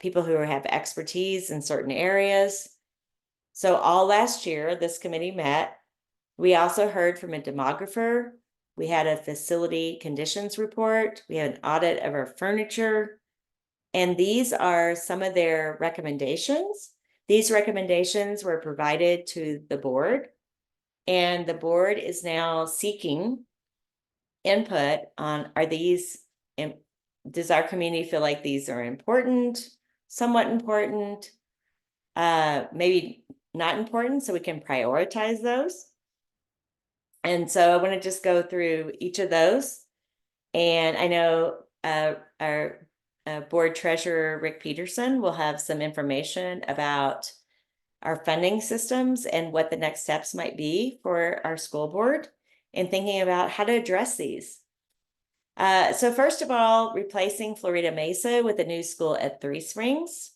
people who have expertise in certain areas. So all last year, this committee met. We also heard from a demographer. We had a facility conditions report. We had an audit of our furniture. And these are some of their recommendations. These recommendations were provided to the board, and the board is now seeking input on, does our community feel like these are important, somewhat important, maybe not important, so we can prioritize those. And so I want to just go through each of those. And I know our board treasurer, Rick Peterson, will have some information about our funding systems and what the next steps might be for our school board and thinking about how to address these. So first of all, replacing Florida Mesa with a new school at Three Springs.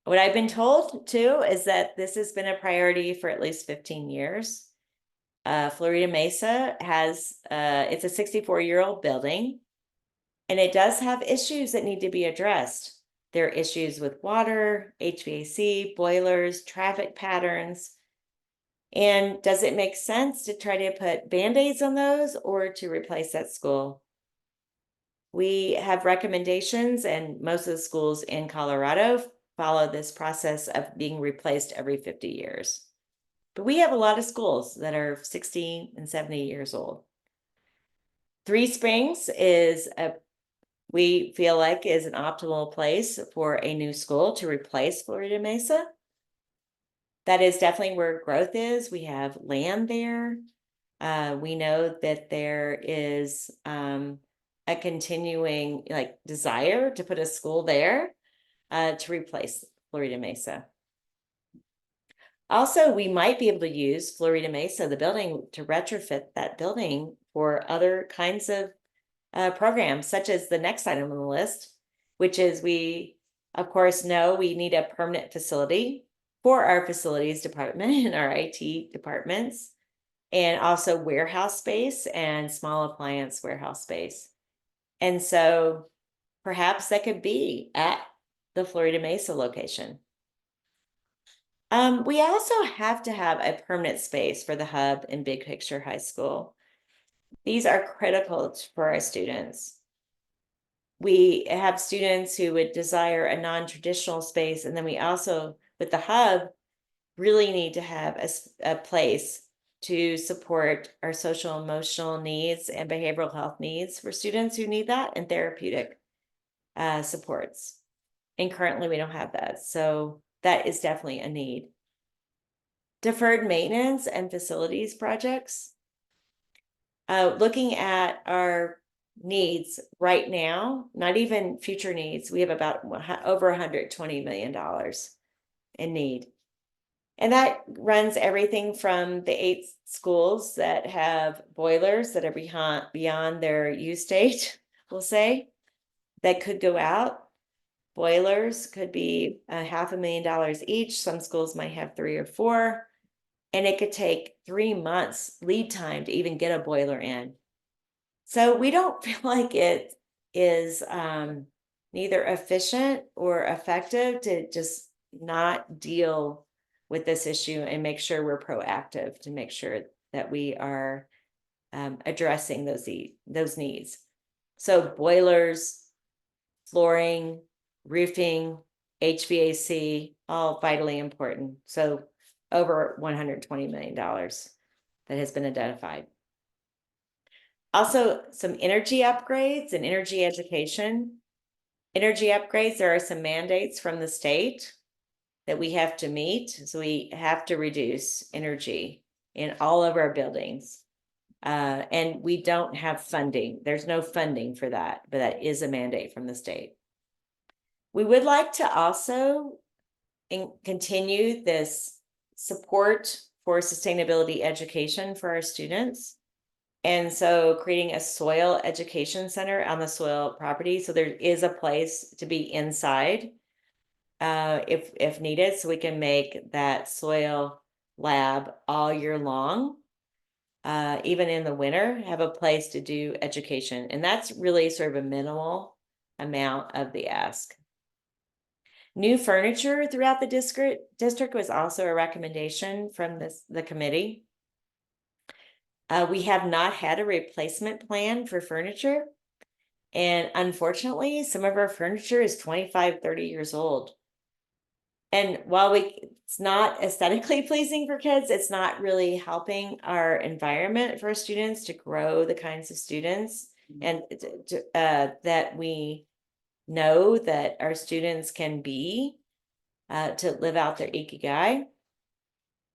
What I've been told too is that this has been a priority for at least 15 years. Florida Mesa has, it's a 64-year-old building, and it does have issues that need to be addressed. There are issues with water, HVAC, boilers, traffic patterns. And does it make sense to try to put Band-Aids on those or to replace that school? We have recommendations, and most of the schools in Colorado follow this process of being replaced every 50 years. But we have a lot of schools that are 60 and 70 years old. Three Springs we feel like is an optimal place for a new school to replace Florida Mesa. That is definitely where growth is. We have land there. We know that there is a continuing desire to put a school there to replace Florida Mesa. Also, we might be able to use Florida Mesa, the building, to retrofit that building for other kinds of programs, such as the next item on the list, which is we, of course, know we need a permanent facility for our facilities department and our IT departments, and also warehouse space and small appliance warehouse space. And so perhaps that could be at the Florida Mesa location. We also have to have a permanent space for the hub in Big Picture High School. These are critical for our students. We have students who would desire a non-traditional space, and then we also, with the hub, really need to have a place to support our social emotional needs and behavioral health needs for students who need that, and therapeutic supports. And currently we don't have that. So that is definitely a need. Deferred maintenance and facilities projects. Looking at our needs right now, not even future needs, we have about over $120 million in need. And that runs everything from the 8 schools that have boilers that are beyond their use date, we'll say, that could go out. Boilers could be $500,000 each. Some schools might have 3 or 4. And it could take 3 months lead time to even get a boiler in. So we don't feel like it is neither efficient or effective to just not deal with this issue and make sure we're proactive to make sure that we are addressing those needs. So boilers, flooring, roofing, HVAC, all vitally important. So over $120 million that has been identified. Also, some energy upgrades and energy education. Energy upgrades, there are some mandates from the state that we have to meet. So we have to reduce energy in all of our buildings. And we don't have funding. There's no funding for that, but that is a mandate from the state. We would like to also continue this support for sustainability education for our students. And so creating a soil education center on the soil property. So there is a place to be inside if needed, so we can make that soil lab all year long. Even in the winter, have a place to do education. And that's really sort of a minimal amount of the ask. New furniture throughout the district was also a recommendation from the committee. We have not had a replacement plan for furniture. And unfortunately, some of our furniture is 25, 30 years old. And while it's not aesthetically pleasing for kids, it's not really helping our environment for students to grow the kinds of students and that we know that our students can be to live out their ikigai.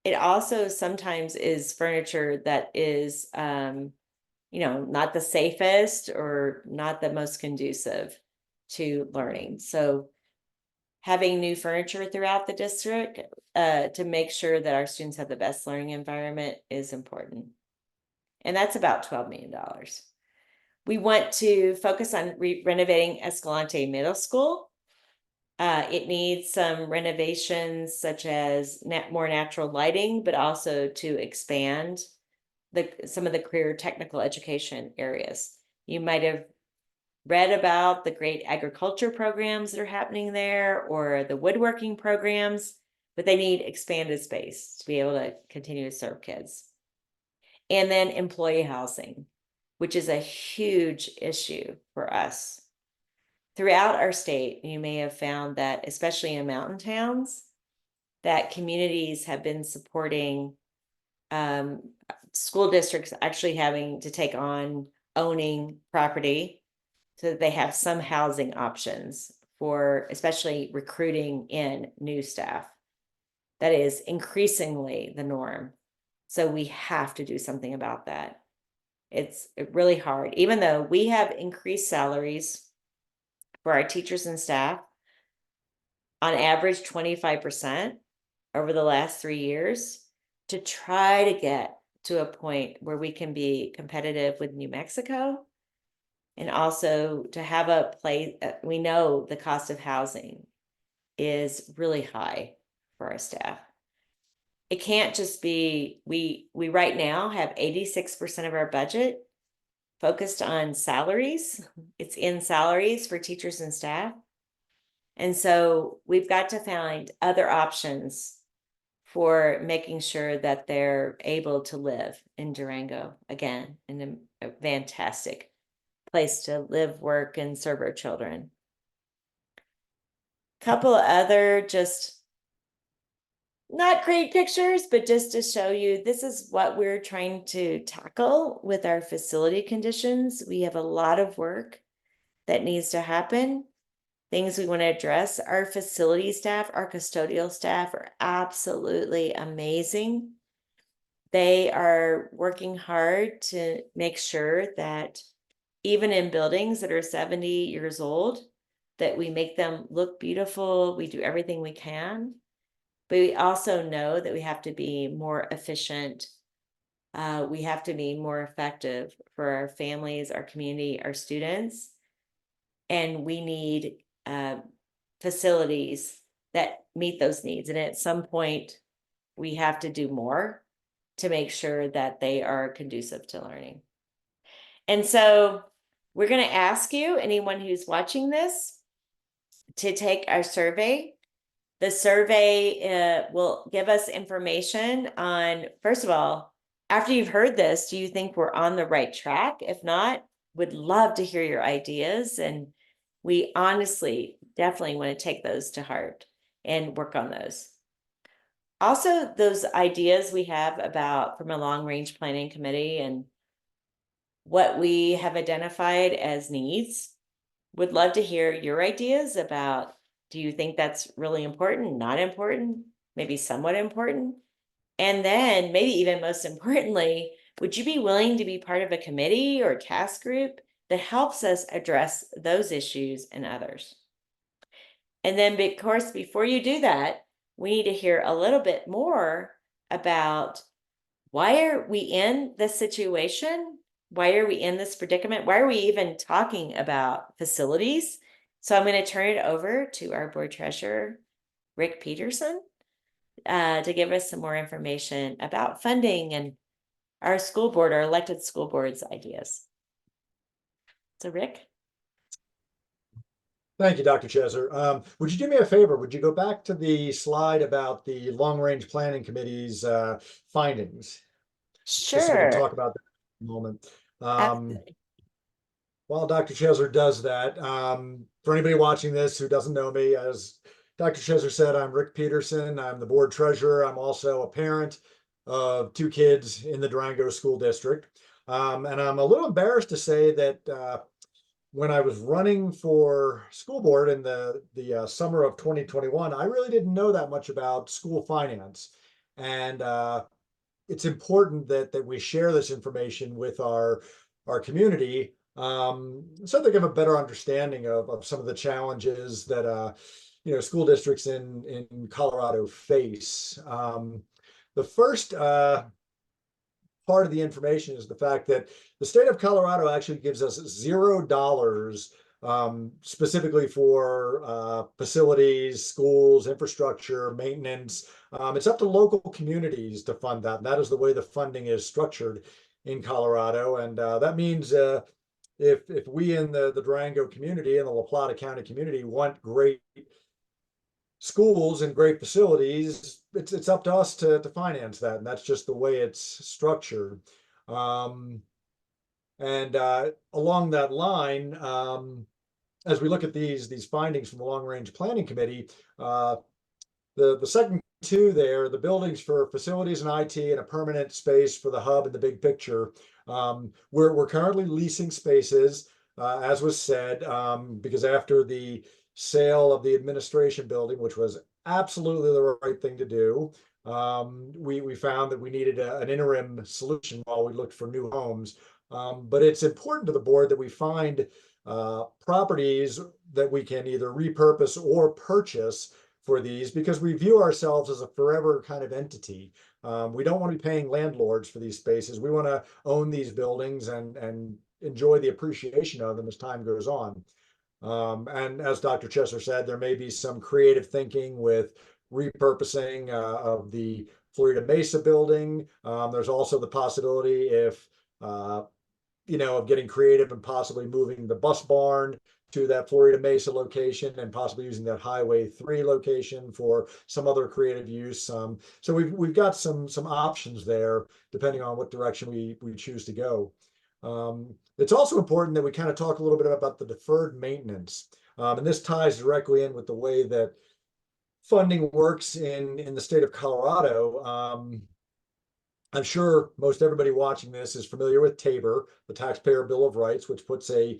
It also sometimes is furniture that is, not the safest or not the most conducive to learning. So having new furniture throughout the district to make sure that our students have the best learning environment is important. And that's about $12 million. We want to focus on renovating Escalante Middle School. It needs some renovations such as more natural lighting, but also to expand some of the career technical education areas. You might have read about the great agriculture programs that are happening there or the woodworking programs, but they need expanded space to be able to continue to serve kids. And then employee housing, which is a huge issue for us. Throughout our state, you may have found that, especially in mountain towns, that communities have been supporting school districts actually having to take on owning property so that they have some housing options for especially recruiting in new staff. That is increasingly the norm. So we have to do something about that. It's really hard, even though we have increased salaries for our teachers and staff on average 25% over the last 3 years to try to get to a point where we can be competitive with New Mexico. And also to have a place, we know the cost of housing is really high for our staff. It can't just be, we right now have 86% of our budget focused on salaries. It's in salaries for teachers and staff. And so we've got to find other options for making sure that they're able to live in Durango again, in a fantastic place to live, work, and serve our children. Couple other just not great pictures, but just to show you, this is what we're trying to tackle with our facility conditions. We have a lot of work that needs to happen, things we want to address. Our facility staff, our custodial staff are absolutely amazing. They are working hard to make sure that even in buildings that are 70 years old, that we make them look beautiful. We do everything we can, but we also know that we have to be more efficient. We have to be more effective for our families, our community, our students. And we need facilities that meet those needs. And at some point, we have to do more to make sure that they are conducive to learning. And so we're going to ask you, anyone who's watching this, to take our survey. The survey will give us information on, first of all, after you've heard this, do you think we're on the right track? If not, would love to hear your ideas. And we honestly definitely want to take those to heart and work on those. Also, those ideas we have about from a long range planning committee and what we have identified as needs. would love to hear your ideas about, do you think that's really important, not important, maybe somewhat important? And then maybe even most importantly, would you be willing to be part of a committee or task group that helps us address those issues and others? And then, of course, before you do that, we need to hear a little bit more about, why are we in this situation? Why are we in this predicament? Why are we even talking about facilities? So I'm going to turn it over to our board treasurer, Rick Peterson, to give us some more information about funding and our school board, our elected school board's ideas. So Rick? Thank you, Dr. Cheser. Would you do me a favor? Would you go back to the slide about the long-range planning committee's findings, just so we can Sure. talk about that in a moment. Absolutely. While Dr. Cheser does that, for anybody watching this who doesn't know me, as Dr. Cheser said, I'm Rick Peterson. I'm the board treasurer. I'm also a parent of two kids in the Durango School District. And I'm a little embarrassed to say that when I was running for school board in the summer of 2021, I really didn't know that much about school finance. And it's important that we share this information with our community, so they have a better understanding of some of the challenges that school districts in Colorado face. The first part of the information is the fact that the state of Colorado actually gives us $0 specifically for facilities, schools, infrastructure, maintenance. It's up to local communities to fund that. And that is the way the funding is structured in Colorado. And that means if we in the Durango community and the La Plata County community want great schools and great facilities, it's up to us to finance that. And that's just the way it's structured. Um, and along that line, as we look at these findings from the Long Range Planning Committee, the second two there, the buildings for facilities and IT and a permanent space for the hub and the big picture. We're currently leasing spaces, as was said, because after the sale of the administration building, which was absolutely the right thing to do, we found that we needed an interim solution while we looked for new homes. But it's important to the board that we find properties that we can either repurpose or purchase for these, because we view ourselves as a forever kind of entity. We don't want to be paying landlords for these spaces. We want to own these buildings and enjoy the appreciation of them as time goes on. And as Dr. Cheser said, there may be some creative thinking with repurposing of the Florida Mesa building. There's also the possibility, if of getting creative and possibly moving the bus barn to that Florida Mesa location and possibly using that Highway 3 location for some other creative use. So we've got some options there depending on what direction we choose to go. It's also important that we kind of talk a little bit about the deferred maintenance. And this ties directly in with the way that funding works in the state of Colorado. I'm sure most everybody watching this is familiar with TABOR, the Taxpayer Bill of Rights, which puts a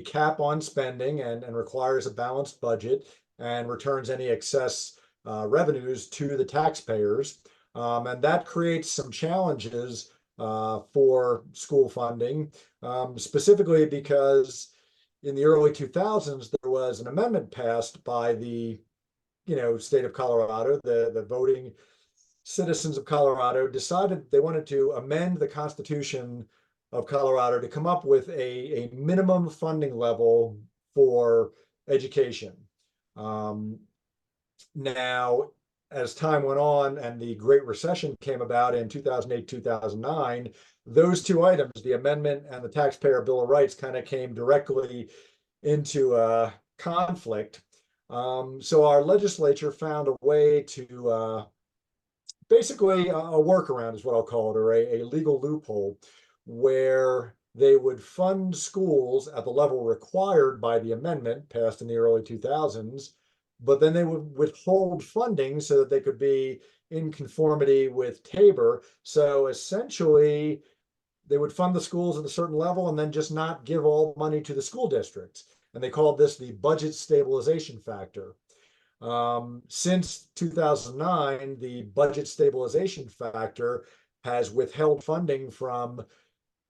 cap on spending and requires a balanced budget and returns any excess revenues to the taxpayers. And that creates some challenges for school funding, specifically because in the early 2000s, there was an amendment passed by the state of Colorado. The voting citizens of Colorado decided they wanted to amend the Constitution of Colorado to come up with a minimum funding level for education. Now, as time went on and the Great Recession came about in 2008, 2009, those two items, the amendment and the Taxpayer Bill of Rights, kind of came directly into conflict. So our legislature found a way to basically a workaround is what I'll call it, or a legal loophole, where they would fund schools at the level required by the amendment passed in the early 2000s, but then they would withhold funding so that they could be in conformity with TABOR. So essentially, they would fund the schools at a certain level and then just not give all money to the school districts. and they called this the budget stabilization factor. Since 2009, the budget stabilization factor has withheld funding from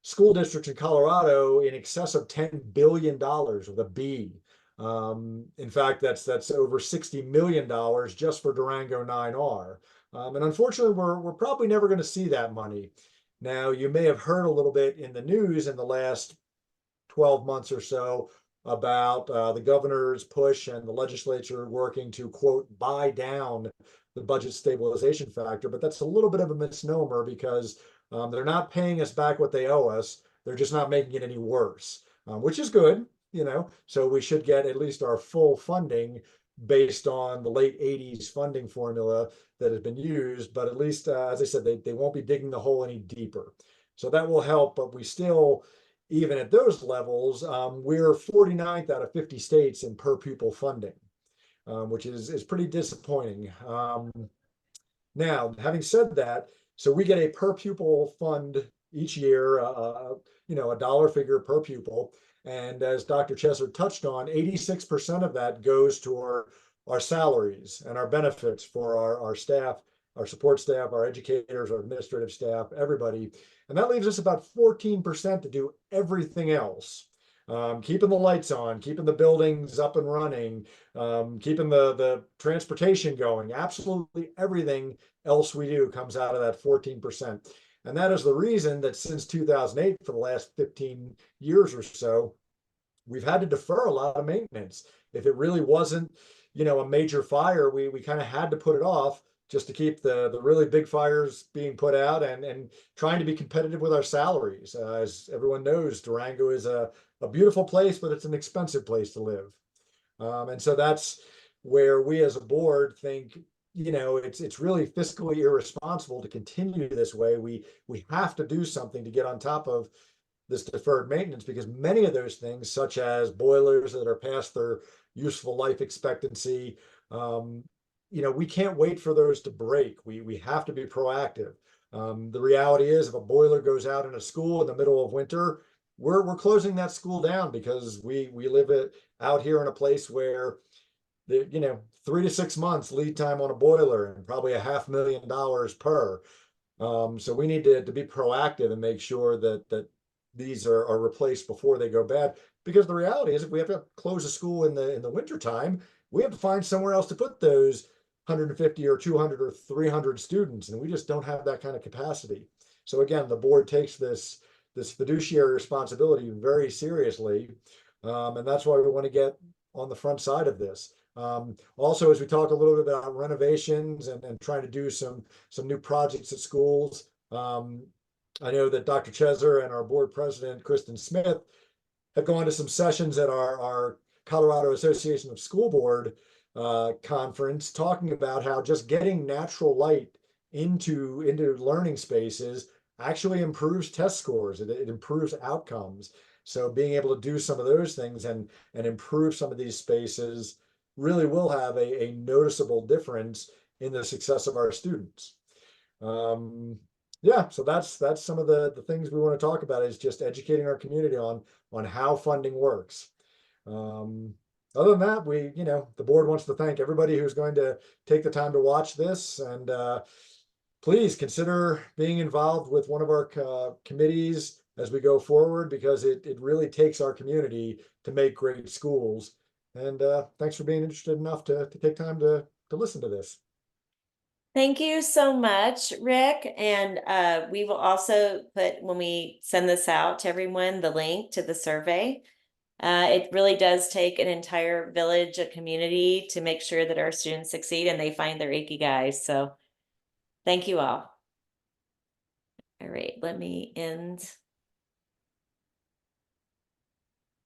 school districts in Colorado in excess of $10 billion with a B. In fact, that's over $60 million just for Durango 9R. And unfortunately, we're probably never going to see that money. Now, you may have heard a little bit in the news in the last 12 months or so about the governor's push and the legislature working to, quote, buy down the budget stabilization factor. But that's a little bit of a misnomer because they're not paying us back what they owe us. They're just not making it any worse, which is good, you know. So we should get at least our full funding based on the late 80s funding formula that has been used. But at least, as I said, they won't be digging the hole any deeper. So that will help. But we still, even at those levels, we're 49th out of 50 states in per pupil funding, which is pretty disappointing. Now, having said that, so we get a per pupil fund each year, you know, a dollar figure per pupil. And as Dr. Cheser touched on, 86% of that goes to our salaries and our benefits for our staff, our support staff, our educators, our administrative staff, everybody. And that leaves us about 14% to do everything else. Keeping the lights on, keeping the buildings up and running, keeping the transportation going, absolutely everything else we do comes out of that 14%. And that is the reason that since 2008, for the last 15 years or so, we've had to defer a lot of maintenance. If it really wasn't, you know, a major fire, we kind of had to put it off just to keep the really big fires being put out and trying to be competitive with our salaries. As everyone knows, Durango is a beautiful place, but it's an expensive place to live. And so that's where we as a board think, you know, it's really fiscally irresponsible to continue this way. We have to do something to get on top of this deferred maintenance because many of those things, such as boilers that are past their useful life expectancy, you know, we can't wait for those to break. We have to be proactive. The reality is, if a boiler goes out in a school in the middle of winter, we're closing that school down because we live out here in a place where the, you know, 3 to 6 months lead time on a boiler and probably $500,000 per. So we need to be proactive and make sure that these are replaced before they go bad. Because the reality is, if we have to close a school in the winter time, we have to find somewhere else to put those 150 or 200 or 300 students, and we just don't have that kind of capacity. So again, the board takes this fiduciary responsibility very seriously, and that's why we want to get on the front side of this. Also, as we talk a little bit about renovations and trying to do some new projects at schools, I know that Dr. Cheser and our board president, Kristen Smith, have gone to some sessions at our Colorado Association of School Board conference, talking about how just getting natural light into learning spaces actually improves test scores. It improves outcomes. So being able to do some of those things and improve some of these spaces really will have a noticeable difference in the success of our students. Yeah, so that's some of the things we want to talk about, is just educating our community on how funding works. Other than that, you know, the board wants to thank everybody who's going to take the time to watch this, and please consider being involved with one of our committees as we go forward, because it really takes our community to make great schools. And thanks for being interested enough to take time to listen to this. Thank you so much, Rick. And we will also put, when we send this out to everyone, the link to the survey. It really does take an entire village, a community, to make sure that our students succeed and they find their ikigai. So thank you all. All right, let me end.